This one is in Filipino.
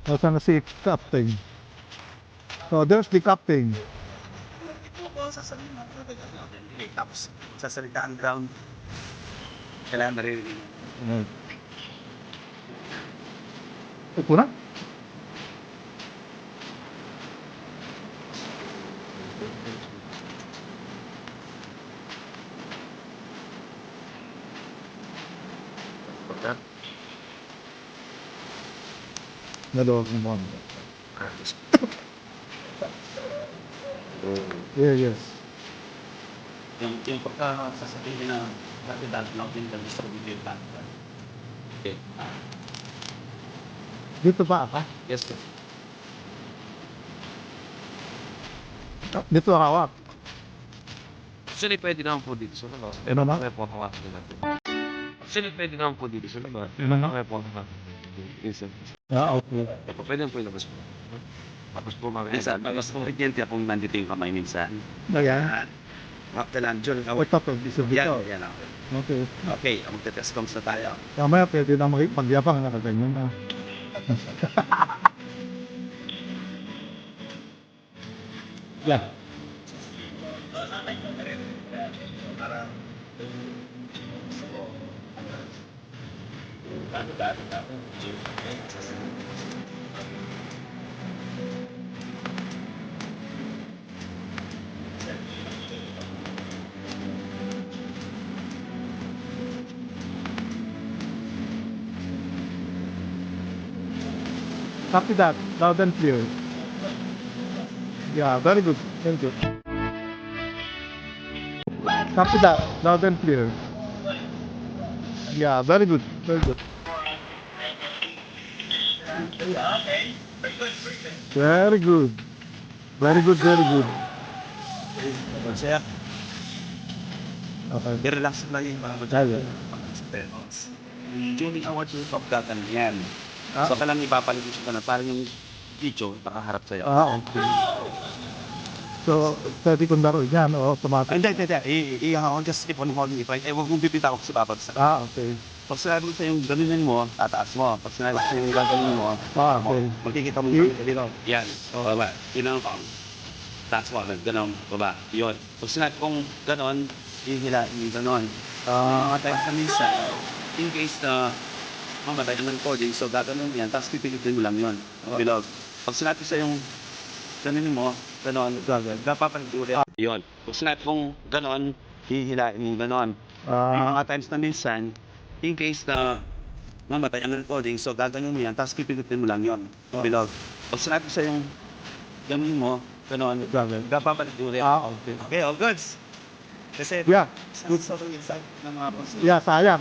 Nasaan na si Captain? So, there's the Captain. Ito po, sasabihin natin. Okay, tapos sasalita ang ground. Kailangan naririnig. Ito na? Nalawag ng mga. Yeah, yes. Yung pagka sasabihin na capital ng distributed plan. Okay. Dito ba ako? Yes, sir. Dito hawak. Actually, pwede naman po dito sa labas. Ano na? Kaya po hawakan nila. Actually, pwede naman po dito sa labas. Ano na? Kaya po hawakan. Yes, sir. Okay. Pwede po ilabas po. Tapos po mamaya. Minsan, mas kuryente akong nandito yung kamay minsan. Ayan. Kapitan John. Ito to, dito. Yan, yan. Okay. Okay, magte-test comes na tayo. Mamaya pwede na magyabang na kaganyan na. Yeah. Copy that, loud and clear. Yeah, very good. Thank you. Copy that, loud and clear. Yeah, very good. Very good. Very good. Very good, very good. Sir, Okay. i-relax lang yung mga Kaya. tuning award yung pagkatan yan. Ah. So, kailangan ipapalit ka na parang yung video nakaharap sa'yo. Okay. So, pwede kong laruin yan o automatic? Hindi. Just keep on holding it, right? Huwag mong bibitaw sa babag sa. Okay. Pag sinabi mo sa'yo yung ganunin mo, tataas mo. Pag sinabi mo sa'yo yung gaganin mo, Okay. magkikita mo yung dito. Yan. Baba. Yun ang pang. Taas mo. Ganon. Baba. Yun. Pag sinabi kong ganon, ihila yung ganon. Mga times na minsan, in case na mamatay ang recording, so gaganon yan, tapos pipilitin mo lang yun. Bilog. Pag sinabi sa'yo yung ganunin mo, ganon, gapapalit ulit. Yun. Pag sinabi kong ganon, hihilain mo ganon. Mga times na minsan, in case na mamatay ang recording, so gaganon mo yan, tapos pipilitin mo lang yun. Bilog. Pag sinabi sa yung ganon mo, ganon, gapapalit ulit. Okay. Okay, all goods. Kasi, Yeah. sa sobrang insight ng mga boss. Yeah, sayang.